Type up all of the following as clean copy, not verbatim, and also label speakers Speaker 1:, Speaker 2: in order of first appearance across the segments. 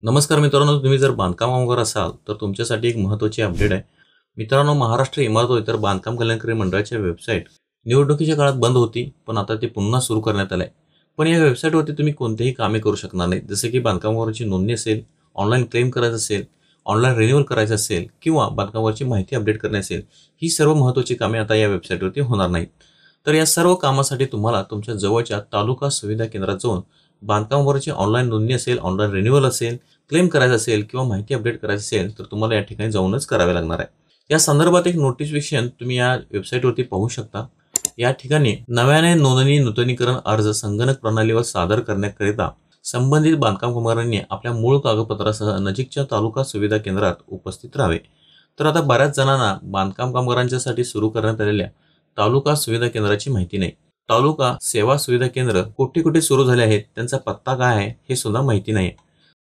Speaker 1: नमस्कार मित्रांनो, तुम्ही जर बांधकाम कामगार असाल तर तुमच्यासाठी एक महत्त्वाची अपडेट आहे. मित्रांनो, महाराष्ट्र इमारत व इतर बांधकाम कल्याणकारी मंडळाच्या वेबसाईट निवडणुकीच्या काळात बंद होती, पण आता ते पुन्हा सुरू करण्यात आलं आहे. पण या वेबसाईटवरती तुम्ही कोणतेही कामे करू शकणार नाही, जसे की बांधकाम कामगारांची नोंदणी असेल, ऑनलाईन क्लेम करायचं असेल, ऑनलाईन रिन्युअल करायचं असेल किंवा बांधकामावरची माहिती अपडेट करणे असेल, ही सर्व महत्त्वाची कामे आता या वेबसाईटवरती होणार नाहीत. तर या सर्व कामासाठी तुम्हाला तुमच्या जवळच्या तालुका सुविधा केंद्रात जाऊन बांधकामावरची ऑनलाईन नोंदणी असेल, ऑनलाईन रिन्युअल असेल, क्लेम करायचं असेल किंवा माहिती अपडेट करायची असेल तर तुम्हाला या ठिकाणी जाऊनच करावे लागणार आहे. या संदर्भात एक नोटिफिकेशन तुम्ही या वेबसाईटवरती पाहू शकता. या ठिकाणी नव्याने नोंदणी नूतनीकरण अर्ज संगणक प्रणालीवर सादर करण्याकरिता संबंधित बांधकाम कामगारांनी आपल्या मूळ कागदपत्रासह नजीकच्या तालुका सुविधा केंद्रात उपस्थित राहावे. तर आता बऱ्याच जणांना बांधकाम कामगारांच्यासाठी सुरू करण्यात आलेल्या तालुका सुविधा केंद्राची माहिती नाही. तालुका सेवा सुविधा केंद्र कुठे कुठे सुरू झाले आहेत, त्यांचा पत्ता काय आहे हे सुद्धा माहिती नाही.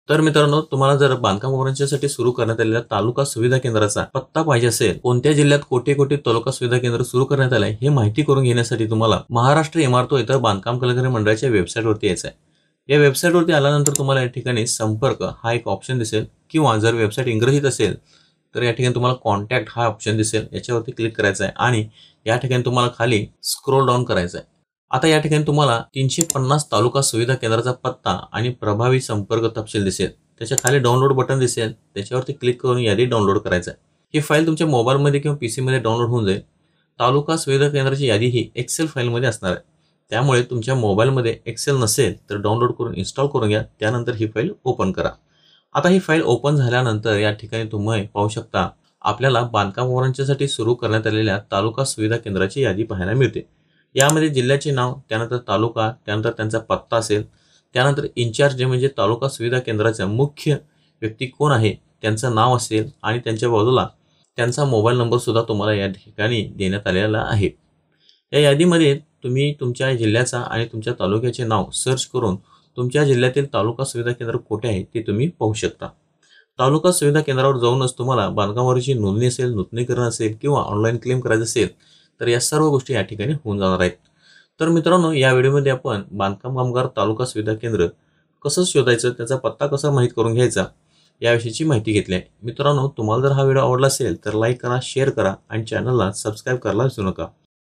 Speaker 1: तर मित्रांनो, तुम्हाला जर बांधकाम कामगारांच्यासाठी सुरू करण्यात आलेल्या तालुका सुविधा केंद्राचा पत्ता पाहिजे असेल, कोणत्या जिल्ह्यात कोठे कोठे तालुका सुविधा केंद्र सुरू करण्यात आले हे माहिती करून घेण्यासाठी तुम्हाला महाराष्ट्र इमारत व इतर बांधकाम कल्याणकारी मंडळाच्या वेबसाईटवरती यायचं आहे. या वेबसाईटवरती आल्यानंतर तुम्हाला या ठिकाणी संपर्क हा एक ऑप्शन दिसेल, किंवा जर वेबसाईट इंग्रजीत असेल तर या ठिकाणी तुम्हाला कॉन्टॅक्ट हा ऑप्शन दिसेल. याच्यावरती क्लिक करायचं आहे आणि या ठिकाणी तुम्हाला खाली स्क्रोल डाऊन करायचं आहे. आता या ठिकाणी तुम्हाला 350 तालुका सुविधा केंद्राचा पत्ता आणि प्रभावी संपर्क तपशील दिसेल. त्याच्या खाली डाउनलोड बटन दिसेल, त्याच्यावरती क्लिक करून यादी डाउनलोड करायचं आहे. ही फाईल तुमच्या मोबाईलमध्ये किंवा पीसीमध्ये डाउनलोड होऊन जाईल. तालुका सुविधा केंद्राची यादी ही एक्सेल फाईलमध्ये असणार आहे. त्यामुळे तुमच्या मोबाईलमध्ये एक्सेल नसेल तर डाउनलोड करून इन्स्टॉल करून घ्या. त्यानंतर ही फाईल ओपन करा. आता ही फाईल ओपन झाल्यानंतर या ठिकाणी तुम्ही पाहू शकता, आपल्याला बांधकाम कामगारांच्यासाठी सुरू करण्यात आलेल्या तालुका सुविधा केंद्राची यादी पाहायला मिळते. यामध्ये जिल्ह्याचे नाव, त्यानंतर तालुका, त्यानंतर त्यांचा पत्ता असेल, त्यानंतर इन्चार्ज जे म्हणजे तालुका सुविधा केंद्राचा मुख्य व्यक्ती कोण आहे त्यांचं नाव असेल आणि त्यांच्या बाजूला त्यांचा मोबाईल नंबर सुद्धा तुम्हाला या ठिकाणी देण्यात आलेला आहे. या यादीमध्ये तुम्ही तुमच्या जिल्ह्याचा आणि तुमच्या तालुक्याचे नाव सर्च करून तुमच्या जिल्ह्यातील तालुका सुविधा केंद्र कुठे आहे ते तुम्ही पाहू शकता. तालुका सुविधा केंद्रावर जाऊनच तुम्हाला बांधकामावरची नोंदणी असेल, नूतनीकरण असेल किंवा ऑनलाईन क्लेम करायचं असेल तर या सर्व गोष्टी या ठिकाणी होऊन जाणार आहेत. तर मित्रांनो, या व्हिडिओमध्ये आपण बांधकाम कामगार तालुका सुविधा केंद्र कसं शोधायचं, त्याचा पत्ता कसा माहीत करून घ्यायचा याविषयीची माहिती घेतली आहे. मित्रांनो, तुम्हाला जर हा व्हिडिओ आवडला असेल तर लाईक करा, शेअर करा आणि चॅनलला सबस्क्राईब करायला विसरू नका.